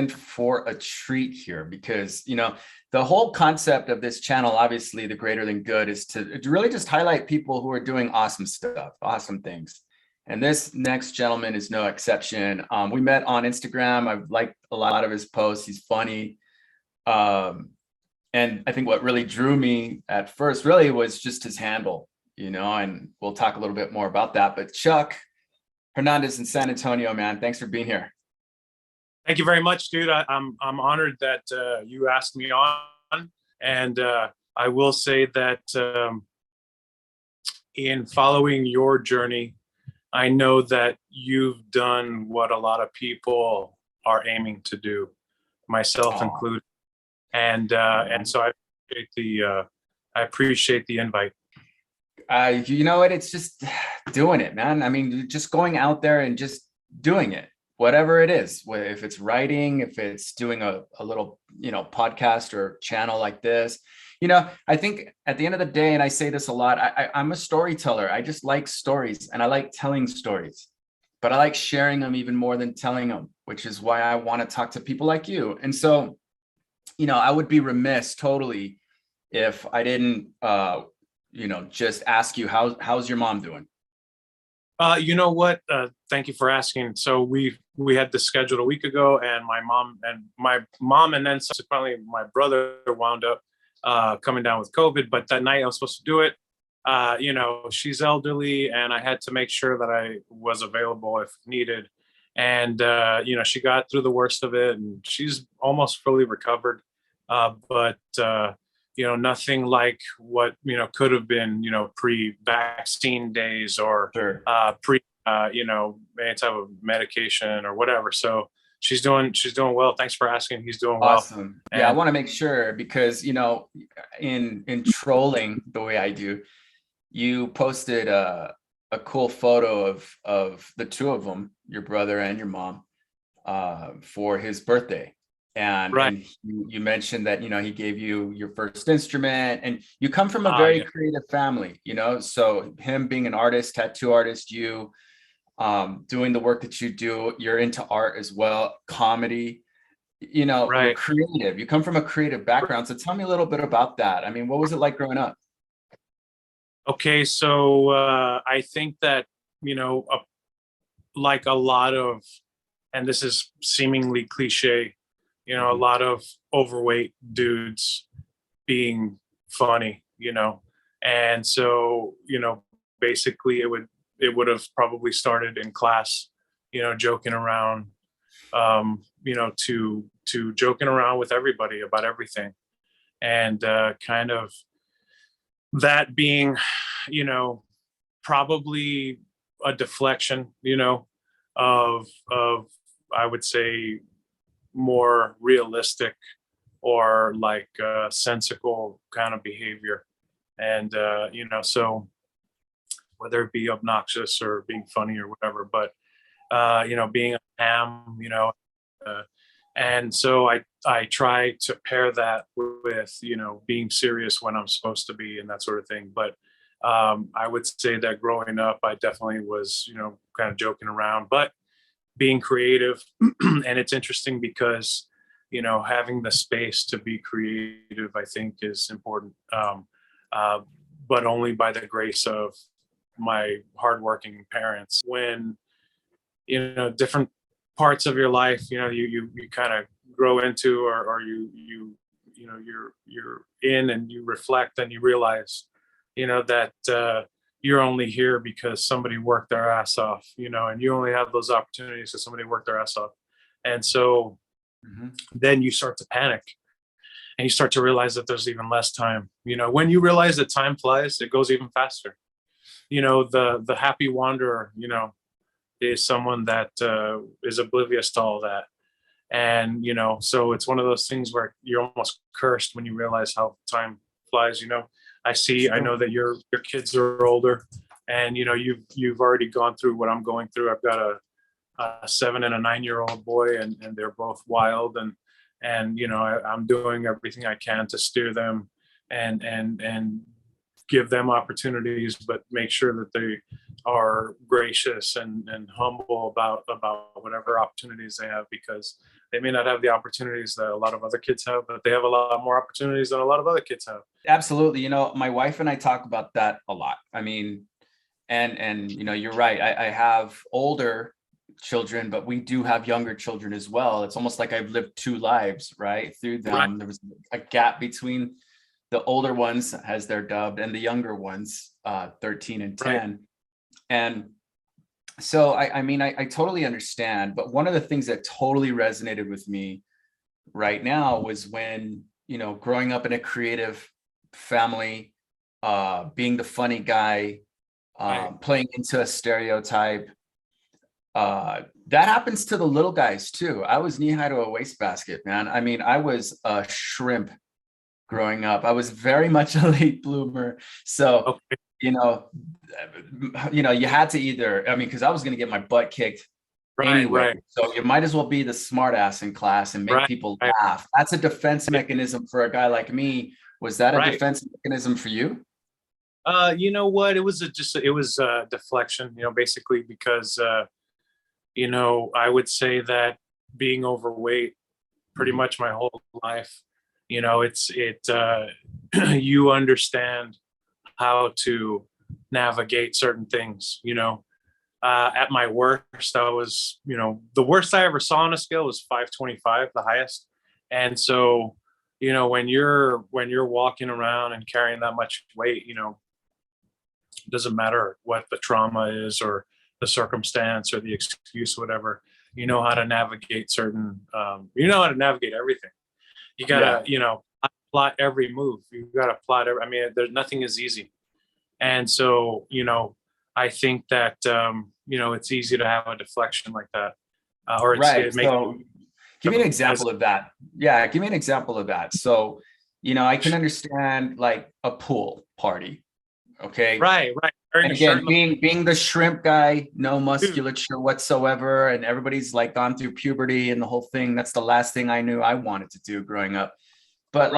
in for a treat here because, the whole concept of this channel, obviously the greater than good, is to really just highlight people who are doing awesome stuff, awesome things. And this next gentleman is no exception. We met on Instagram. I've liked a lot of his posts. He's funny. And I think what really drew me at first really was just his handle, and we'll talk a little bit more about that. But Chuck Hernandez in San Antonio, man, thanks for being here. Thank you very much, dude. I'm honored that you asked me on, and I will say that in following your journey, I know that you've done what a lot of people are aiming to do, myself included, and so I appreciate the invite. You know what? It's just doing it, man. I mean, just going out there and just doing it. Whatever it is, if it's writing, if it's doing a little, podcast or channel like this, I think at the end of the day, and I say this a lot, I'm a storyteller. I just like stories and I like telling stories, but I like sharing them even more than telling them, which is why I want to talk to people like you. And so, I would be remiss totally if I didn't, just ask you, how's your mom doing? You know what? Thank you for asking. So we had this scheduled a week ago, and my mom, and then subsequently my brother wound up coming down with COVID. But that night I was supposed to do it. She's elderly, and I had to make sure that I was available if needed. And she got through the worst of it, and she's almost fully recovered. But nothing like what, could have been, pre-vaccine days or Sure. Any type of medication or whatever. So she's doing well. Thanks for asking. He's doing well. Awesome. Yeah, I want to make sure because, in trolling the way I do, you posted a cool photo of the two of them, your brother and your mom, for his birthday. And, right. And you mentioned that, he gave you your first instrument, and you come from a very creative family, so him being an artist, tattoo artist, you doing the work that you do, you're into art as well, comedy, right. You're creative, you come from a creative background. So tell me a little bit about that. I mean, what was it like growing up? Okay. So I think that, like a lot of, and this is seemingly cliche, a lot of overweight dudes being funny, and so, basically it would have probably started in class, joking around, to joking around with everybody about everything. And kind of that being, probably a deflection, of I would say more realistic or like sensical kind of behavior. And so whether it be obnoxious or being funny or whatever, but being a ham, and so I try to pair that with being serious when I'm supposed to be and that sort of thing. But I would say that growing up I definitely was kind of joking around, but being creative. And it's interesting because having the space to be creative, I think, is important, but only by the grace of my hardworking parents. When different parts of your life you kind of grow into, or you're in and you reflect and you realize that you're only here because somebody worked their ass off, and you only have those opportunities because somebody worked their ass off. And so then you start to panic and you start to realize that there's even less time. When you realize that time flies, it goes even faster. The happy wanderer, is someone that is oblivious to all that. And, so it's one of those things where you're almost cursed when you realize how time flies. I know that your kids are older, and you've already gone through what I'm going through. I've got a 7 and a 9-year-old boy, and they're both wild, and I'm doing everything I can to steer them and give them opportunities, but make sure that they are gracious and humble about whatever opportunities they have, because They may not have the opportunities that a lot of other kids have, but they have a lot more opportunities than a lot of other kids have. Absolutely. My wife and I talk about that a lot. I mean, and you're right. I have older children, but we do have younger children as well. It's almost like I've lived two lives, right? Through them. Right. There was a gap between the older ones, as they're dubbed, and the younger ones, 13 and 10. Right. And so I totally understand, but one of the things that totally resonated with me right now was when, growing up in a creative family, being the funny guy, playing into a stereotype. That happens to the little guys too. I was knee high to a wastebasket, man. I mean, I was a shrimp growing up. I was very much a late bloomer. So, Okay. you had to either, because I was going to get my butt kicked anyway. Right. So you might as well be the smart ass in class and make people laugh. That's a defense mechanism for a guy like me. Was that a defense mechanism for you? You know what? It was a deflection, basically because, I would say that being overweight pretty much my whole life, you understand how to navigate certain things, at my worst, I was, the worst I ever saw on a scale was 525, the highest. And so, when you're walking around and carrying that much weight, it doesn't matter what the trauma is or the circumstance or the excuse, whatever, you know how to navigate everything. You gotta, plot every move. You gotta plot there's nothing is easy. And so, I think that, it's easy to have a deflection like that. Give me an example of that. Yeah, give me an example of that. So, I can understand like a pool party. Okay. Right. And again, being the shrimp guy, no musculature whatsoever, and everybody's like gone through puberty and the whole thing. That's the last thing I knew I wanted to do growing up. But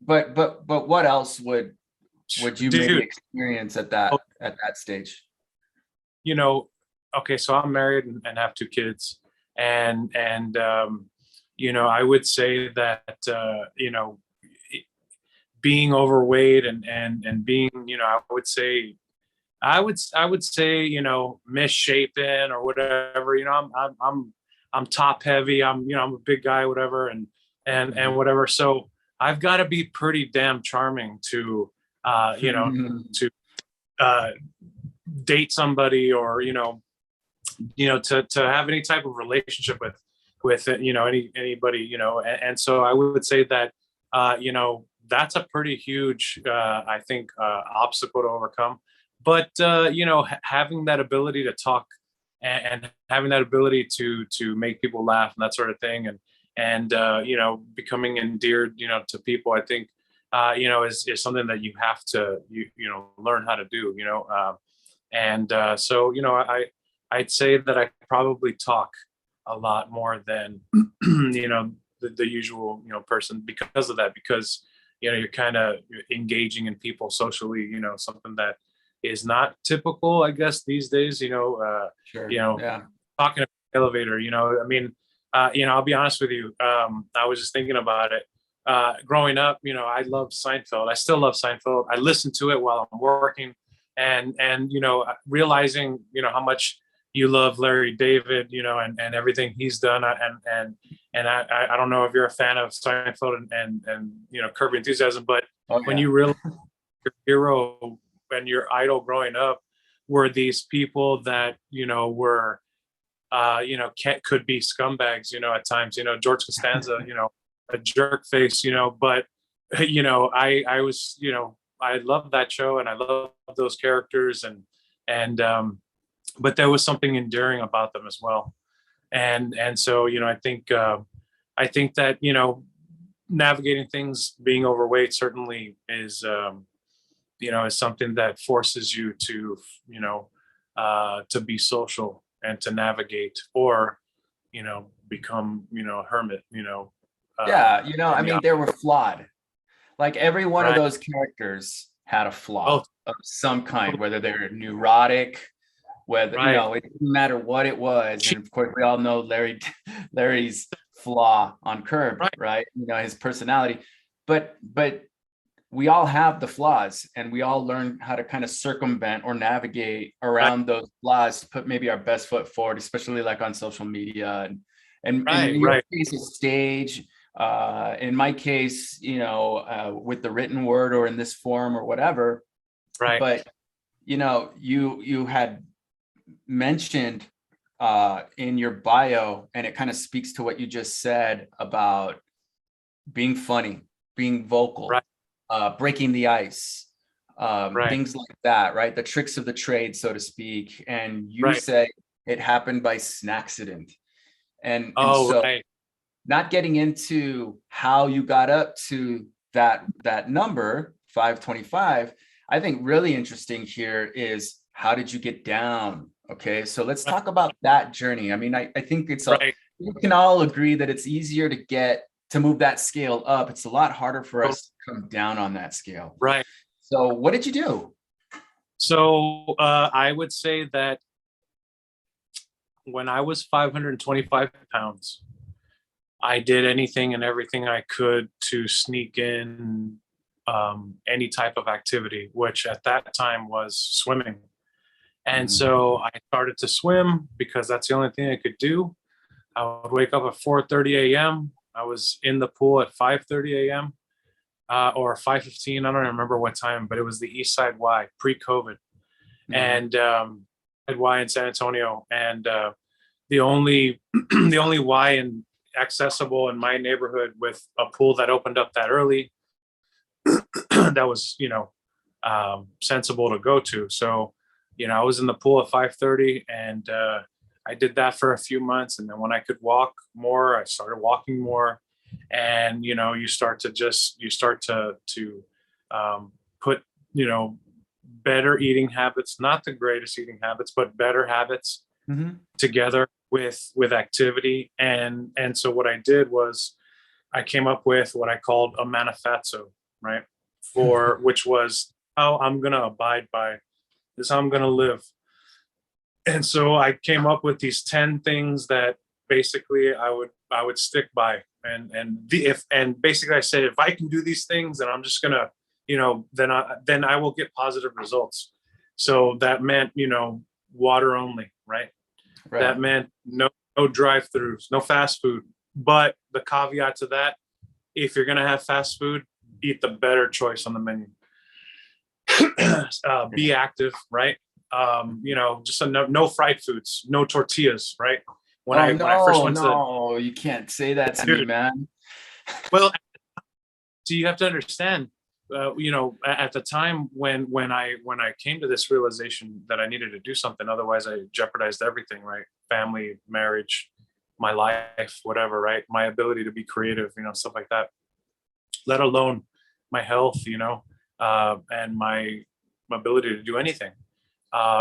but what else would you maybe experience at that stage? Okay, so I'm married and have two kids, and I would say that being overweight and being, I would say, misshapen or whatever, I'm top heavy. I'm a big guy, whatever. And whatever. So I've got to be pretty damn charming to, to date somebody or, to have any type of relationship with anybody, and so I would say that, that's a pretty huge, I think, obstacle to overcome. But having that ability to talk and having that ability to make people laugh and that sort of thing, and becoming endeared, to people, I think, is something that you have to learn how to do. So I'd say that I probably talk a lot more than the usual person because of that, because you're kind of engaging in people socially, something that is not typical, I guess, these days, Sure. Talking about the elevator, I'll be honest with you. I was just thinking about it. Growing up, I loved Seinfeld. I still love Seinfeld. I listen to it while I'm working and realizing, how much you love Larry David, and everything he's done. And I don't know if you're a fan of Seinfeld and Curb Your Enthusiasm, but when you realize your hero and your idol growing up were these people that, were, could be scumbags, at times, George Costanza, a jerk face, but, I was, I loved that show and I loved those characters but there was something endearing about them as well. And so, I think that, navigating things, being overweight certainly is, is something that forces you to, to be social and to navigate or, become, a hermit, they were flawed. Like every one of those characters had a flaw of some kind, whether they're neurotic, whether, it didn't matter what it was. And of course we all know Larry's flaw on Curb, Right. right? You know, his personality. But we all have the flaws, and we all learn how to kind of circumvent or navigate Right. around those flaws to put maybe our best foot forward, especially like on social media. And in Right. your Right. case, a stage. In my case, you know, with the written word or in this form or whatever. Right. But you know, you had mentioned in your bio, and it kind of speaks to what you just said about being funny, being vocal, Right. breaking the ice, Right. things like that, right? The tricks of the trade, so to speak. And you Right. say it happened by accident. And Oh, so right. not getting into how you got up to that number 525, I think really interesting here is how did you get down? Okay, so let's Right. talk about that journey. I mean, I think it's a, Right. we can all agree that it's easier to move that scale up. It's a lot harder for Oh, us to come down on that scale. right. So what did you do? So I would say that when I was 525 pounds, I did anything and everything I could to sneak in any type of activity, which at that time was swimming. And Mhm. so I started to swim because that's the only thing I could do. I would wake up at 4:30 a.m. I was in the pool at 5:30 a.m. Or 5:15. I don't remember what time, but it was the East Side Y pre-COVID, Mhm. and at Y in San Antonio. And the only the only Y in accessible in my neighborhood with a pool that opened up that early that was, sensible to go to. So, I was in the pool at 5:30, and I did that for a few months. And then when I could walk more, I started walking more. And you start to put better eating habits, not the greatest eating habits, but better habits Mhm. together with activity. And so what I did was I came up with what I called a manifesto, right? For which was how I'm gonna abide by, this how I'm gonna live. And so I came up with these 10 things that basically I would stick by. And basically I said, if I can do these things, then I'm just gonna, then I will get positive results. So that meant, water only, right? That Right. meant no drive-throughs, no fast food. But the caveat to that, if you're gonna have fast food, eat the better choice on the menu. Be active, right? Just no fried foods, no tortillas, right? When Oh I first no, went to no, you can't say that to me, dude, man. well, so you have to understand, at the time when I came to this realization that I needed to do something, otherwise I jeopardized everything, right? Family, marriage, my life, whatever, right? My ability to be creative, stuff like that. Let alone my health, and my ability to do anything.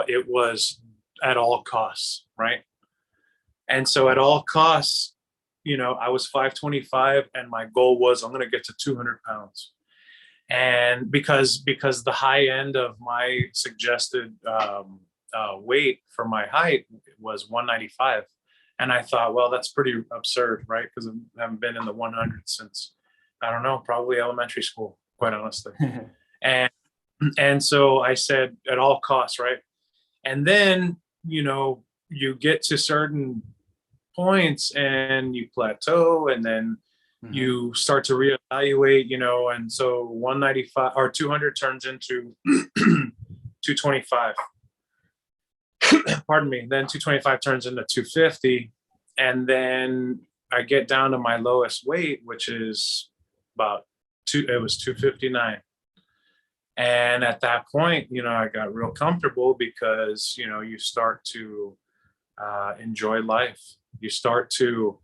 It was at all costs, right? And so at all costs, I was 525, and my goal was I'm going to get to 200 pounds. And because the high end of my suggested weight for my height was 195, and I thought, well, that's pretty absurd, right? Because I haven't been in the 100s since, I don't know, probably elementary school, quite honestly. And and so I said, at all costs, right? And then you get to certain points and you plateau, and then Mhm. you start to reevaluate, and so 195 or 200 turns into 225. Pardon me. Then 225 turns into 250, and then I get down to my lowest weight, which is about it was 259. And at that point, I got real comfortable because you start to enjoy life. You start to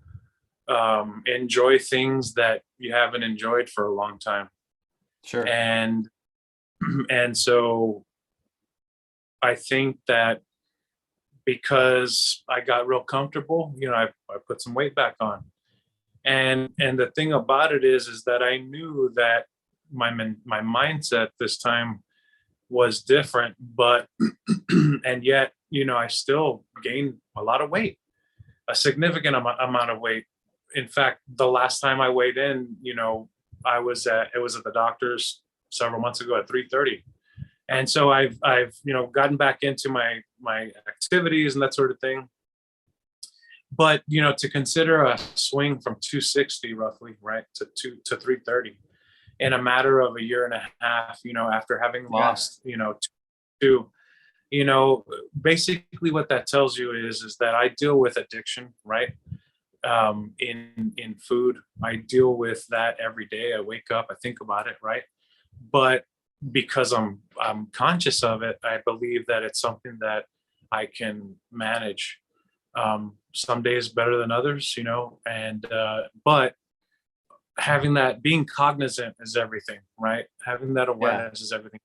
enjoy things that you haven't enjoyed for a long time. Sure. And and so I think that because I got real comfortable, I put some weight back on. And the thing about it is that I knew that my mindset this time was different, but and yet I still gained a lot of weight, a significant amount of weight, in fact, the last time I weighed in, it was at the doctor's several months ago at 330. And so I've gotten back into my activities and that sort of thing. But to consider a swing from 260 roughly, right, to 330 in a matter of a year and a half, after having lost, two, basically what that tells you is that I deal with addiction, right? In food, I deal with that every day. I wake up, I think about it, right? But because I'm conscious of it, I believe that it's something that I can manage. Some days better than others, and but having that, being cognizant is everything, right? Having that awareness is everything,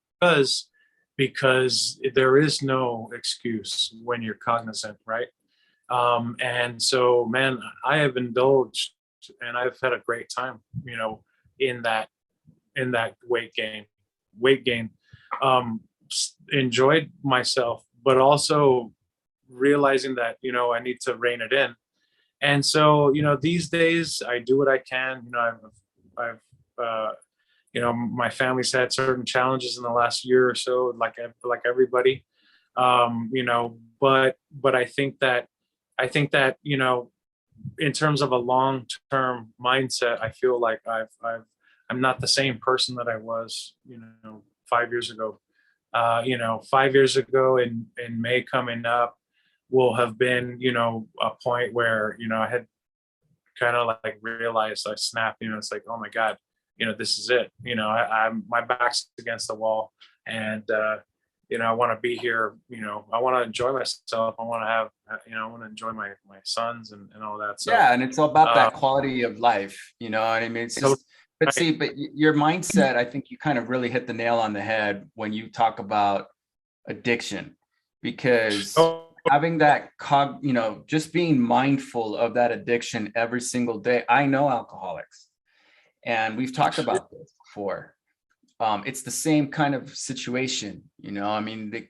because there is no excuse when you're cognizant, right? And so, man, I have indulged and I've had a great time, in that weight gain, enjoyed myself, but also realizing that, I need to rein it in. And so, these days I do what I can. I've my family's had certain challenges in the last year or so, like everybody, but I think that, in terms of a long-term mindset, I feel like I'm not the same person that I was, 5 years ago. 5 years ago in May coming up will have been, a point where, I had kind of like realized, I snapped, it's like, oh my God, this is it. I'm my back's against the wall, and I want to be here. I want to enjoy myself. I want to have, I want to enjoy my sons and all that. So Yeah, and it's all about that quality of life. You know what I mean? It's just, but your mindset, I think you kind of really hit the nail on the head when you talk about addiction, because having that just being mindful of that addiction every single day. I know alcoholics, and we've talked about this before. It's the same kind of situation, I mean,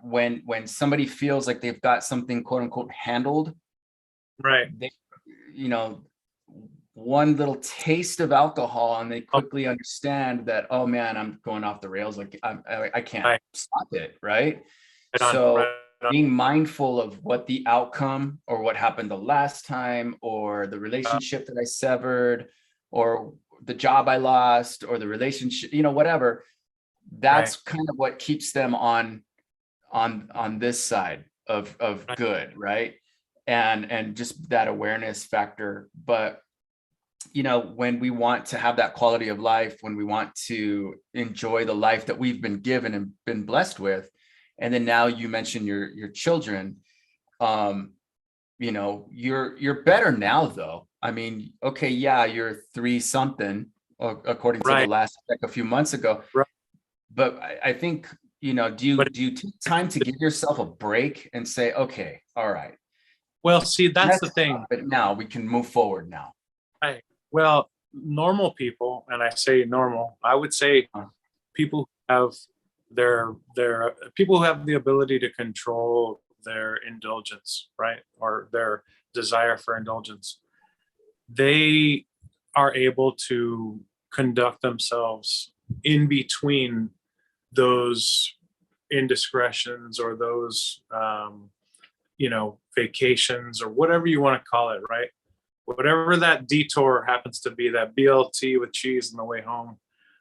when somebody feels like they've got something quote unquote handled, right? They, one little taste of alcohol and they quickly understand that, oh man, I'm going off the rails. Like I can't stop it. Right. So being mindful of what the outcome or what happened the last time, or the relationship that I severed, or the job I lost, or the relationship, whatever, that's kind of what keeps them on this side of good. Right. And just that awareness factor. But, when we want to have that quality of life, when we want to enjoy the life that we've been given and been blessed with, and then now you mentioned your children, you're better now though. I mean, okay, yeah, you're 3 something according to the last a few months ago. Right. But I think, do you take time to give yourself a break and say, okay, all right. Well, see, that's the thing. But now we can move forward now. Right. Well, normal people, and I say normal, I would say people who have their people who have the ability to control their indulgence, right? Or their desire for indulgence. They are able to conduct themselves in between those indiscretions or those vacations or whatever you want to call it, right? Whatever that detour happens to be, that BLT with cheese on the way home,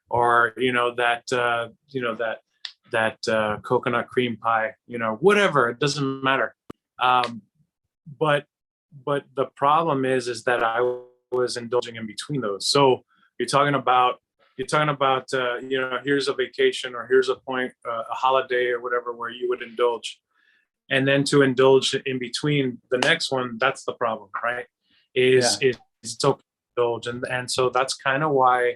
or that coconut cream pie, whatever, it doesn't matter. But the problem is that I was indulging in between those. So you're talking about here's a vacation, or here's a point, a holiday or whatever, where you would indulge, and then to indulge in between the next one, that's the problem, right? Is so indulge, and so that's kind of why,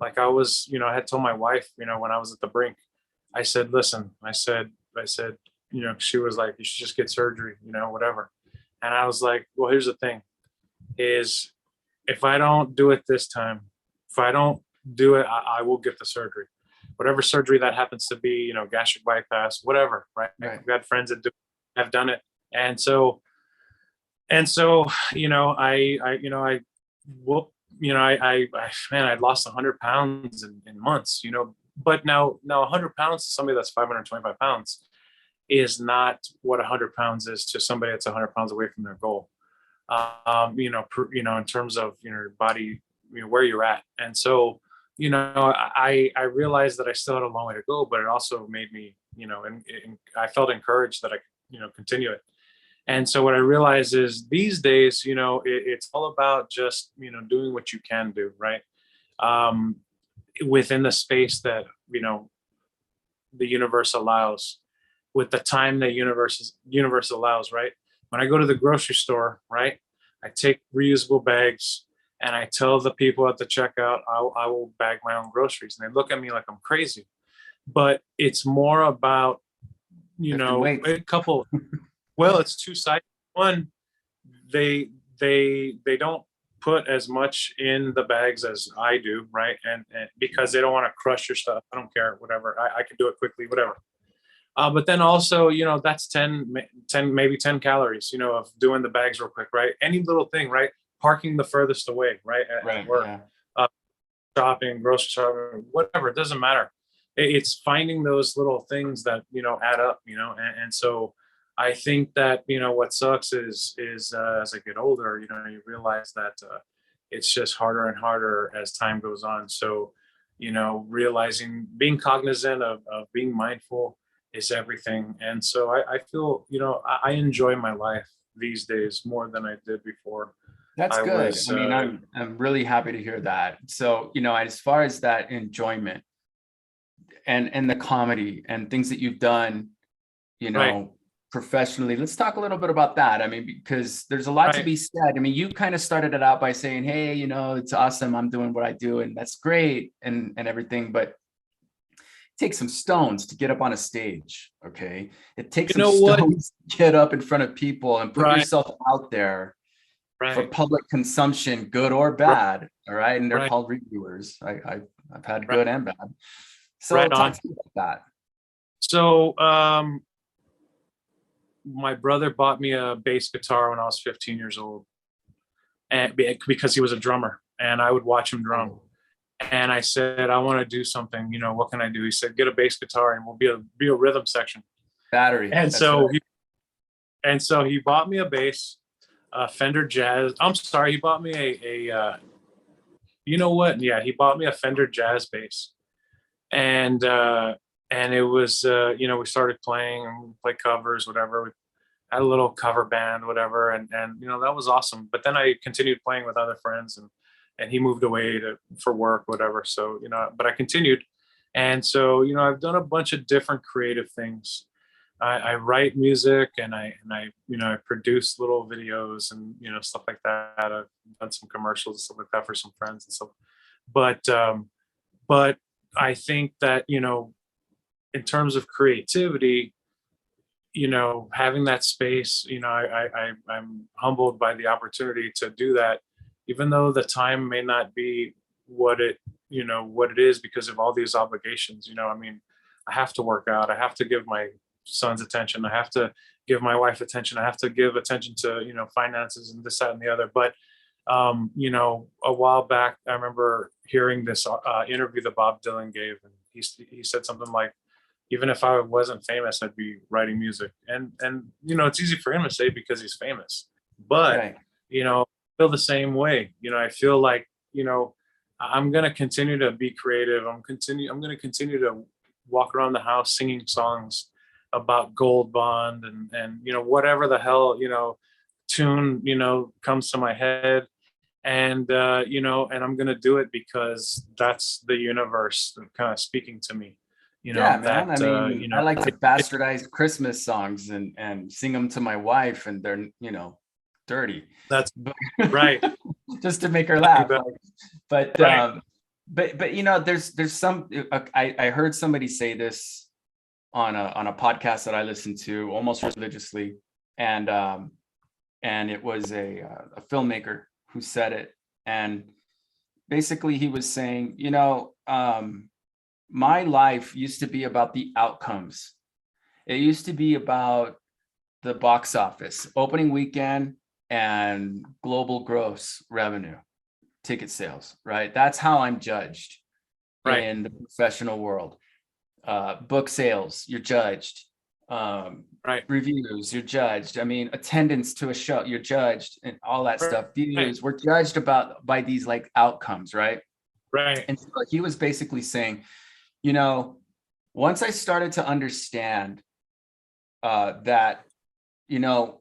like, I was, I had told my wife, when I was at the brink, I said, listen, I said, she was like, you should just get surgery, whatever. And I was like, well, here's the thing, is if I don't do it this time, if I don't do it, I will get the surgery, whatever surgery that happens to be, gastric bypass, whatever, right? I've got friends that have done it. And so And so, whoop, man, I lost 100 pounds in months, but now 100 pounds to somebody that's 525 pounds is not what 100 pounds is to somebody that's 100 pounds away from their goal. In terms of, your body, where you're at. And so, I realized that I still had a long way to go, but it also made me, and I felt encouraged that I could, continue it. And so what I realize is these days, it's all about just, doing what you can do, right? Um, Within the space that, the universe allows, with the time that universe allows, right? When I go to the grocery store, right, I take reusable bags and I tell the people at the checkout, I will bag my own groceries. And they look at me like I'm crazy. But it's more about, Lifting weights. a couple, well, it's two sides. One, they don't put as much in the bags as I do, right? And because they don't want to crush your stuff. I don't care, whatever. I can do it quickly, whatever. But then also, that's 10, maybe 10 calories, of doing the bags real quick, right? Any little thing, right? Parking the furthest away, right? At Right. work, Yeah. shopping, grocery shopping, whatever, it doesn't matter. It's finding those little things that, add up, and so I think that, what sucks is as I get older, you realize that it's just harder and harder as time goes on. So, realizing, being cognizant of being mindful is everything. And so I feel, I enjoy my life these days more than I did before. That's I good. was, I mean, I'm really happy to hear that. So, as far as that enjoyment and the comedy and things that you've done, right, professionally, let's talk a little bit about that. I mean, because there's a lot to right, be said. I mean, you kind of started it out by saying, hey, it's awesome, I'm doing what I do, and that's great, and everything, but it takes some stones to get up on a stage. Okay. It takes you some know what, stones to get up in front of people and put right, yourself out there for right, public consumption, good or right, bad. All right. And they're right, called reviewers. I've had right, good and bad. So right talk on. to me about So my brother bought me a bass guitar when I was 15 years old, and because he was a drummer and I would watch him that. drum. And I said, I want to do something, what can I do? He said, get a bass guitar and we'll be a rhythm section. Battery. And That's right. so he bought me a bass, a Fender Jazz. I'm sorry, he bought me you know what? Yeah, he bought me a Fender Jazz bass. And it was, we started playing and we play covers, whatever. We had a little cover band, whatever. And that was awesome. But then I continued playing with other friends, and he moved away for work, whatever. So, but I continued. And so, I've done a bunch of different creative things. I write music, and I produce little videos and, stuff like that. I've done some commercials and stuff like that for some friends and stuff. But I think that, in terms of creativity, having that space, I'm humbled by the opportunity to do that, even though the time may not be what it is because of all these obligations. I mean, I have to work out. I have to give my sons attention. I have to give my wife attention. I have to give attention to, finances and this, that, and the other. But, a while back, I remember hearing this interview that Bob Dylan gave, and he said something like, even if I wasn't famous, I'd be writing music. And it's easy for him to say because he's famous. But, Right. I feel the same way. I feel like, I'm gonna continue to be creative. I'm gonna continue to walk around the house singing songs about Gold Bond and whatever the hell, tune, comes to my head. And and I'm gonna do it because that's the universe kind of speaking to me. Yeah, man. That I mean, I like to bastardize Christmas songs and sing them to my wife, and they're, dirty, that's but right. just to make her laugh. Right. But Right. there's some. I heard somebody say this on a podcast that I listen to almost religiously, and it was a filmmaker who said it, and basically he was saying, my life used to be about the outcomes. It used to be about the box office, opening weekend, and global gross revenue, ticket sales, right? That's how I'm judged Right. in the professional world. Book sales, you're judged. Right. Reviews, you're judged. I mean, attendance to a show, you're judged, and all that stuff. Right. Views, we're judged by these like outcomes, right? Right. And so he was basically saying, you know, once I started to understand that, you know,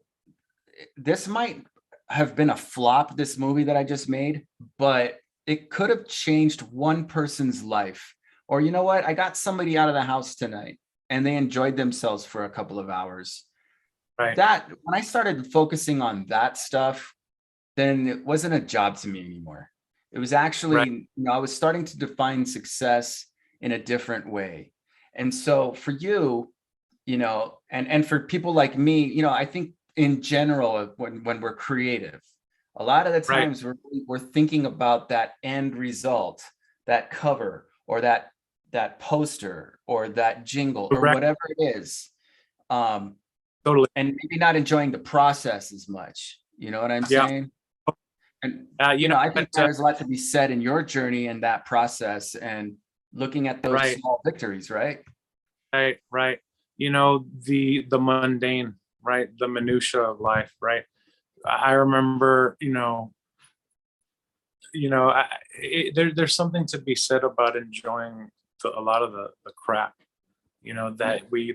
this might have been a flop, this movie that I just made, but it could have changed one person's life. Or you know what? I got somebody out of the house tonight and they enjoyed themselves for a couple of hours. Right. That when I started focusing on that stuff, then it wasn't a job to me anymore. It was actually, Right. you know, I was starting to define success in a different way. And so for you, you know, and for people like me, you know, I think in general, when we're creative, a lot of the Right. times we're thinking about that end result, that cover, or that poster, or that jingle, or Correct. whatever it is. Totally. And maybe not enjoying the process as much. You know what I'm Yeah. saying? And You you know know, I think what? there's a lot to be said in your journey and that process, and looking at those Right. small victories, right? Right. Right. You know, the mundane, right? The minutia of life, right? I remember, there's something to be said about enjoying a lot of the crap, Yeah. that we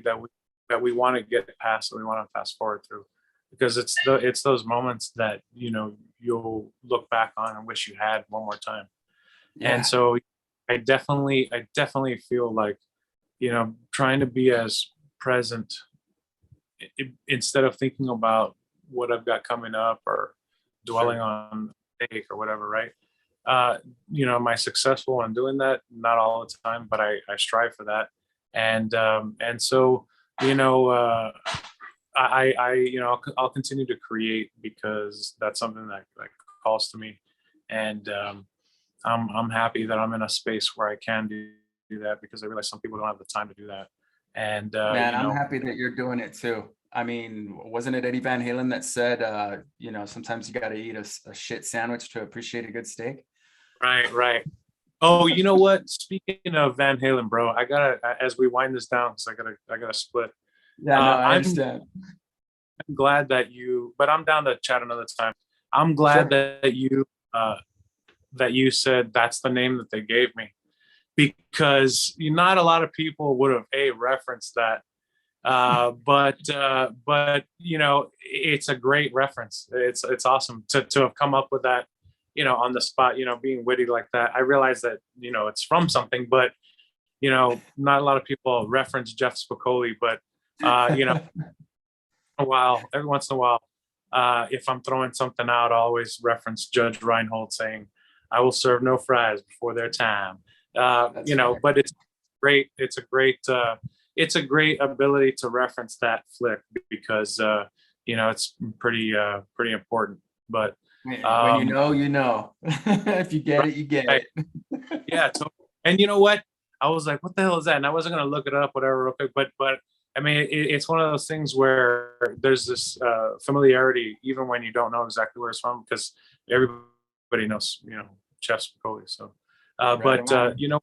want to get past, that we want to fast forward through, because it's those moments that you'll look back on and wish you had one more time. Yeah. And so I definitely feel like trying to be as present, instead of thinking about what I've got coming up or dwelling Sure. on mistake or whatever, right? Am I successful in doing that? Not all the time, but I strive for that. And so, I'll continue to create, because that's something that calls to me. And I'm happy that I'm in a space where I can do that, because I realize some people don't have the time to do that. And Man, I'm happy that you're doing it too. I mean, wasn't it Eddie Van Halen that said, you know, sometimes you got to eat a shit sandwich to appreciate a good steak? right. Oh, you know what? Speaking of Van Halen, bro, as we wind this down, because I gotta split. Yeah, no, I I'm understand. glad but I'm down to chat another time. I'm glad Sure. that you said that's the name that they gave me, because not a lot of people would have referenced that. But it's a great reference. It's awesome to have come up with that, on the spot, being witty like that. I realize that, it's from something, but, not a lot of people reference Jeff Spicoli, but, every once in a while, if I'm throwing something out, I always reference Judge Reinhold saying, "I will serve no fries before their time." That's right. But it's great. It's a great ability to reference that flick, because it's pretty important. But When you know, you know. If you get it, you get right, it. yeah, totally. And you know what? I was like, "What the hell is that?" And I wasn't gonna look it up, whatever, real quick. But I mean, it's one of those things where there's this familiarity, even when you don't know exactly where it's from, because everybody knows, Chef Spicoli. So, Right on.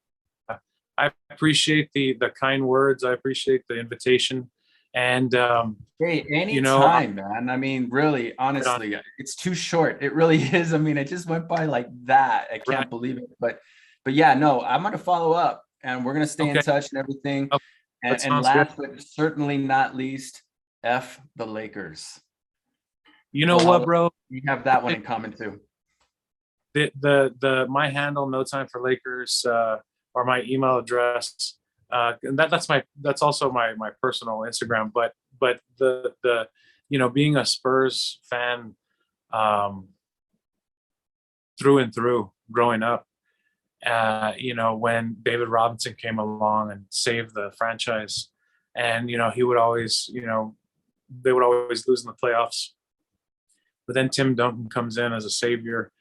I appreciate the kind words. I appreciate the invitation, and Hey, I'm anytime, man. I mean, really, right on. honestly, it's too short. It really is. I mean, it just went by like that. I Right. can't believe it. But yeah, no, I'm gonna follow up, and we're gonna stay in Okay. touch and everything. Okay. That And sounds good. last but certainly not least, F the Lakers. You know what, Well, bro? we have that one in common too. The my handle, No Time for Lakers, or my email address, and that's also my personal Instagram. But the being a Spurs fan, through and through, growing up, when David Robinson came along and saved the franchise, and he would always, they would always lose in the playoffs, but then Tim Duncan comes in as a savior.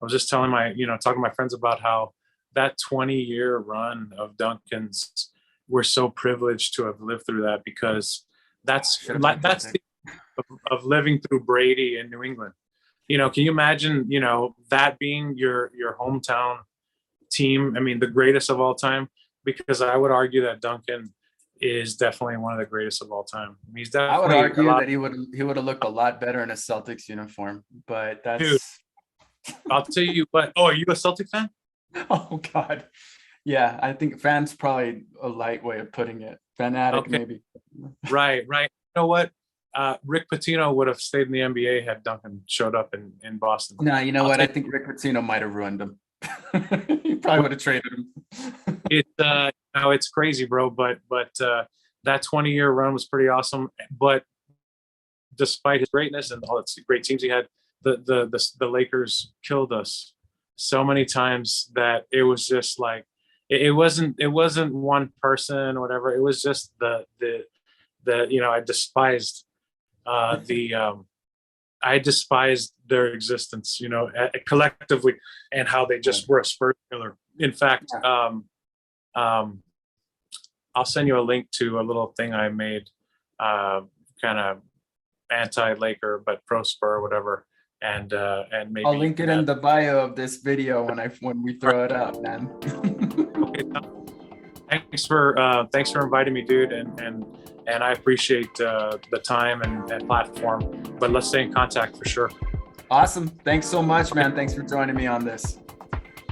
I was just talking to my friends about how that 20-year run of Duncan's, we're so privileged to have lived through that, because that's Should have been the of living through Brady in New England. can you imagine, that being your hometown team? I mean, the greatest of all time, because I would argue that Duncan is definitely one of the greatest of all time. He's I would definitely a argue lot. that he would have looked a lot better in a Celtics uniform, but Dude, that's I'll tell you what. Oh, are you a Celtic fan? oh God. Yeah, I think fan's probably a light way of putting it. Fanatic, Okay, maybe. right. You know what? Rick Pitino would have stayed in the NBA had Duncan showed up in Boston. No, you know I'll what? I take think Rick Pitino might have ruined him. He probably would have traded him. it. It's crazy, bro. But that 20-year run was pretty awesome. But despite his greatness and all the great teams he had, the Lakers killed us so many times that it was just like it wasn't one person or whatever. It was just the I despised the I despised their existence, collectively, and how they just were a Spurs killer. In fact, I'll send you a link to a little thing I made, kind of anti-Laker but pro Spur or whatever, and maybe I'll link it in the bio of this video when we throw it up, man. Okay, thanks for inviting me, dude, and I appreciate the time and platform. But let's stay in contact for sure. Awesome. Thanks so much, man. Thanks for joining me on this.